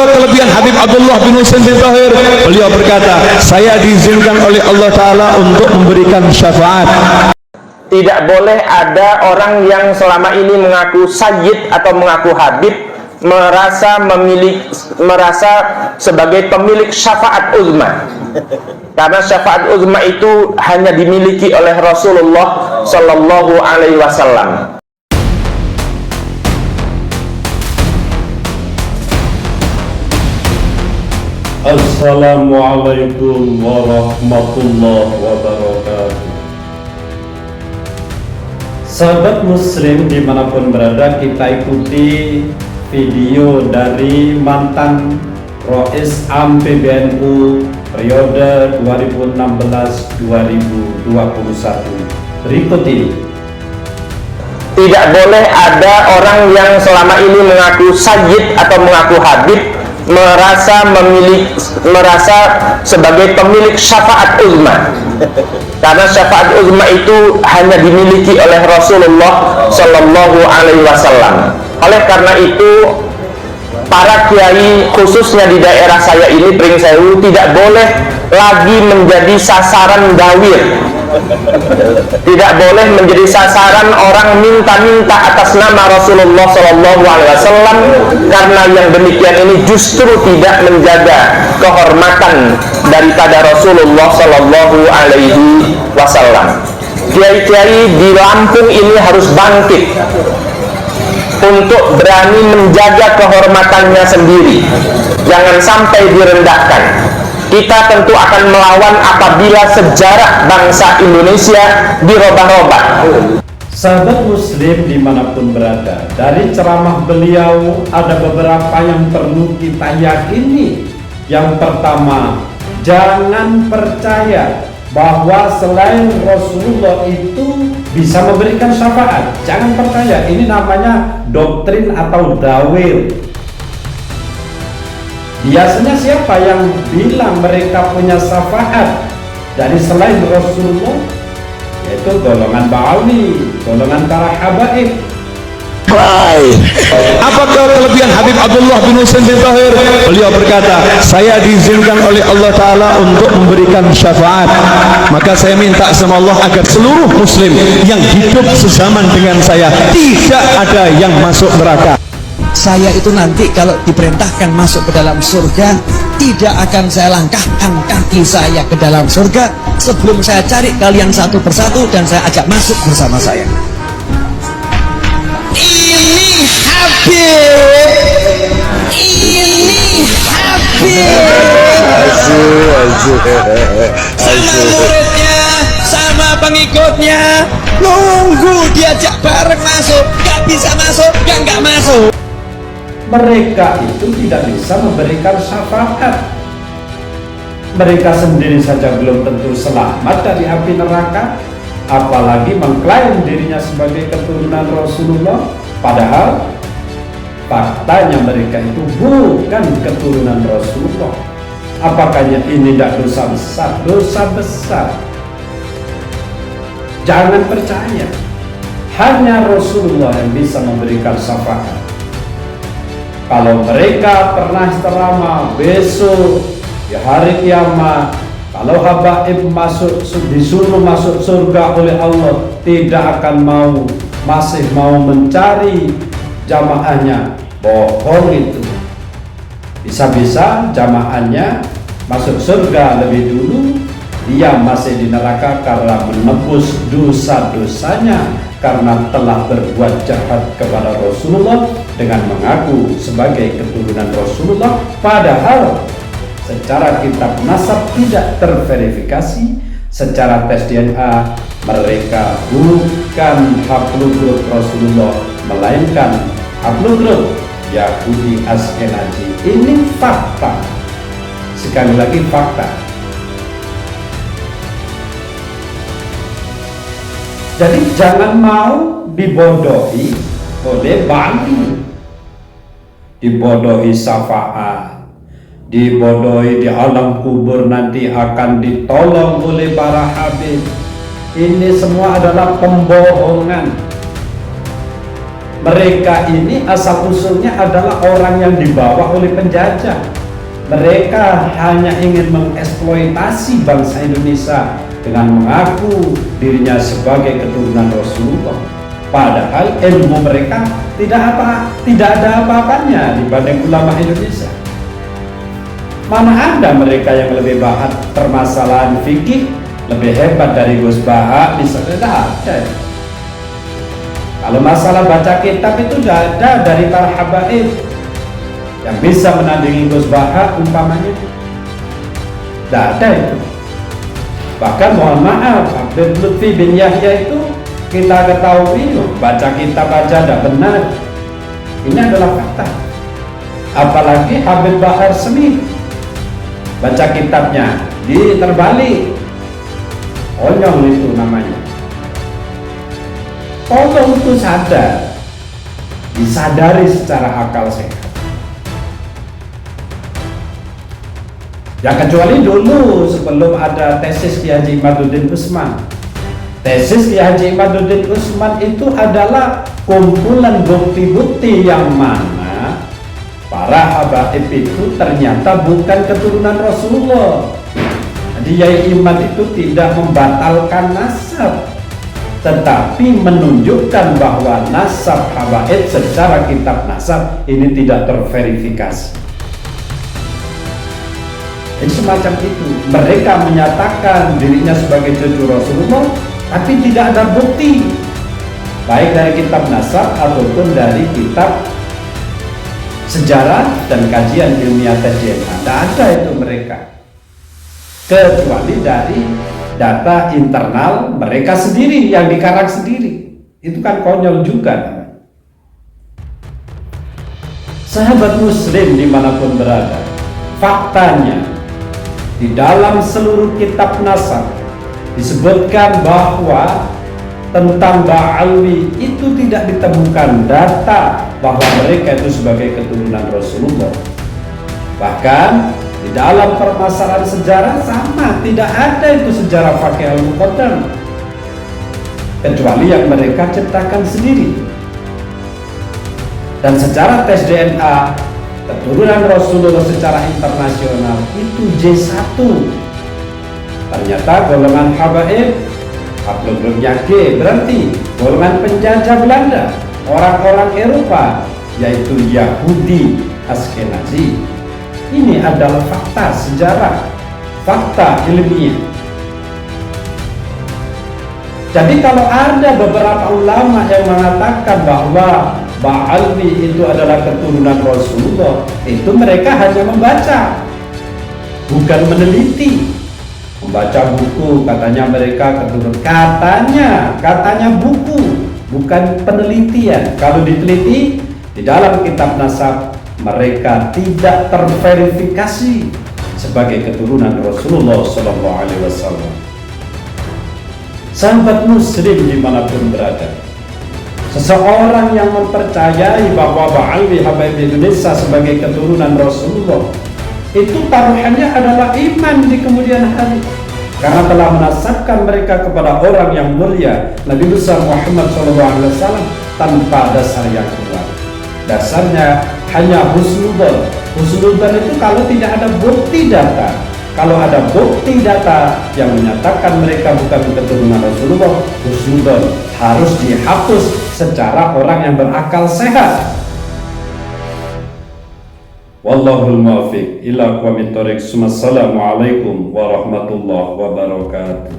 kelebihan Habib Abdullah bin Husain bin Tahir? Beliau berkata, saya diizinkan oleh Allah Ta'ala untuk memberikan syafaat. Tidak boleh ada orang yang selama ini mengaku sayyid atau mengaku habib merasa sebagai pemilik syafaat uzma, karena syafaat uzma itu hanya dimiliki oleh Rasulullah Sallallahu Alaihi Wasallam. Assalamualaikum warahmatullahi wabarakatuh. Sahabat muslim dimanapun berada, kita ikuti video dari mantan Rois Am PBNU periode 2016-2021 berikut ini. Tidak boleh ada orang yang selama ini mengaku sayyid atau mengaku habib merasa sebagai pemilik syafaat uzma, karena syafaat uzma itu hanya dimiliki oleh Rasulullah Sallallahu Alaihi Wasallam. Oleh karena itu, para kiai khususnya di daerah saya ini, Pringsewu, tidak boleh lagi menjadi sasaran dawir, tidak boleh menjadi sasaran orang minta-minta atas nama Rasulullah Sallallahu Alaihi Wasallam, karena yang demikian ini justru tidak menjaga kehormatan daripada Rasulullah Sallallahu Alaihi Wasallam. Kiai-kiai di Lampung ini harus bangkit untuk berani menjaga kehormatannya sendiri, jangan sampai direndahkan. Kita tentu akan melawan apabila sejarah bangsa Indonesia dirobah-robah. Sahabat muslim dimanapun berada, dari ceramah beliau ada beberapa yang perlu kita yakini. Yang pertama, jangan percaya bahwa selain Rasulullah itu bisa memberikan syafaat. Jangan percaya, ini namanya doktrin atau dawil. Biasanya siapa yang bilang mereka punya syafaat dari selain Rasulullah? Yaitu golongan Ba'awi, golongan para habaib. Apakah kelebihan Habib Abdullah bin Husain bin Tahir? Beliau berkata, saya diizinkan oleh Allah Ta'ala untuk memberikan syafaat. Maka saya minta sama Allah agar seluruh muslim yang hidup sezaman dengan saya tidak ada yang masuk neraka. Saya itu nanti kalau diperintahkan masuk ke dalam surga, tidak akan saya langkahkan kaki saya ke dalam surga sebelum saya cari kalian satu persatu dan saya ajak masuk bersama saya. Ini Habib, ini Habib, sama muridnya, sama pengikutnya, nunggu diajak bareng masuk, gak bisa masuk, gak masuk. Mereka itu tidak bisa memberikan syafaat. Mereka sendiri saja belum tentu selamat dari api neraka, apalagi mengklaim dirinya sebagai keturunan Rasulullah, padahal faktanya mereka itu bukan keturunan Rasulullah. Apakah ini tidak dosa besar? Dosa besar. Jangan percaya, hanya Rasulullah yang bisa memberikan syafaat. Kalau mereka pernah ceramah besok di hari kiamat, kalau habaib disuruh masuk surga oleh Allah, tidak akan masih mau mencari jamaahnya. Bohong itu. Bisa-bisa jamaahnya masuk surga lebih dulu, dia masih di neraka karena menebus dosa-dosanya, karena telah berbuat jahat kepada Rasulullah dengan mengaku sebagai keturunan Rasulullah, padahal secara kitab nasab tidak terverifikasi, secara tes DNA mereka bukan hablul grup Rasulullah, melainkan hablul grup Yahudi Askenazi. Ini fakta, sekali lagi fakta. Jadi jangan mau dibodohi oleh Ba'awi, dibodohi syafaat, dibodohi di alam kubur nanti akan ditolong oleh para habib. Ini semua adalah pembohongan. Mereka ini asal usulnya adalah orang yang dibawa oleh penjajah. Mereka hanya ingin mengeksploitasi bangsa Indonesia dengan mengaku dirinya sebagai keturunan Rasulullah. Padahal ilmu mereka tidak ada apa-apanya dibanding ulama Indonesia. Mana ada mereka yang lebih paham permasalahan fikih, lebih hebat dari Gus Baha, misalnya ada. Kalau masalah baca kitab itu sudah ada dari para habaib yang bisa menandingi Gus Baha umpamanya. Tidak ada itu. Bahkan mohon maaf, Habib Lutfi bin Yahya itu kita ketahui baca kitab aja tidak benar. Ini adalah fakta. Apalagi Habib Bahar Smith, baca kitabnya terbalik. Konyol itu namanya. Tolong itu sadar, disadari secara akal sehat. Ya kecuali dulu sebelum ada tesis Kiai Haji Imaduddin Utsman. Tesis Kiai Haji Imaduddin Utsman itu adalah kumpulan bukti-bukti yang mana para habaib itu ternyata bukan keturunan Rasulullah. Jadi Yai Imad itu tidak membatalkan nasab, tetapi menunjukkan bahwa nasab habaib secara kitab nasab ini tidak terverifikasi. Jadi semacam itu, mereka menyatakan dirinya sebagai cucu Rasulullah, tapi tidak ada bukti, baik dari kitab nasab ataupun dari kitab sejarah dan kajian ilmiah DNA. Tidak ada itu mereka, kecuali dari data internal mereka sendiri yang dikarang sendiri. Itu kan konyol juga. Sahabat muslim dimanapun berada, faktanya di dalam seluruh kitab nasab disebutkan bahwa tentang Ba'alwi itu tidak ditemukan data bahwa mereka itu sebagai keturunan Rasulullah. Bahkan di dalam permasalahan sejarah sama, tidak ada itu sejarah Faqih al-Muqaddam, kecuali yang mereka ciptakan sendiri. Dan secara tes DNA keturunan Rasulullah secara internasional itu J1. Ternyata golongan habaib haplogrupnya G, berarti golongan penjajah Belanda, orang-orang Eropa, yaitu Yahudi Askenazi. Ini adalah fakta sejarah, fakta ilmiah. Jadi kalau ada beberapa ulama yang mengatakan bahwa Ba'alwi itu adalah keturunan Rasulullah, itu mereka hanya membaca, bukan meneliti. Membaca buku, katanya mereka keturunan, katanya buku, bukan penelitian. Kalau diteliti di dalam kitab nasab, mereka tidak terverifikasi sebagai keturunan Rasulullah SAW. Sahabat muslim dimanapun berada, seseorang yang mempercayai bahwa Ba'alwi habaib Indonesia sebagai keturunan Rasulullah, itu taruhannya adalah iman di kemudian hari, karena telah menasabkan mereka kepada orang yang mulia, Nabi besar Muhammad SAW, tanpa dasar yang kuat. Dasarnya hanya husnudzon. Husnudzon itu kalau tidak ada bukti data. Kalau ada bukti data yang menyatakan mereka bukan keturunan Rasulullah, husnudzon harus dihapus secara orang yang berakal sehat. Wallahul muwaffiq ila aqwamit thoriq. Assalamualaikum warahmatullahi wabarakatuh.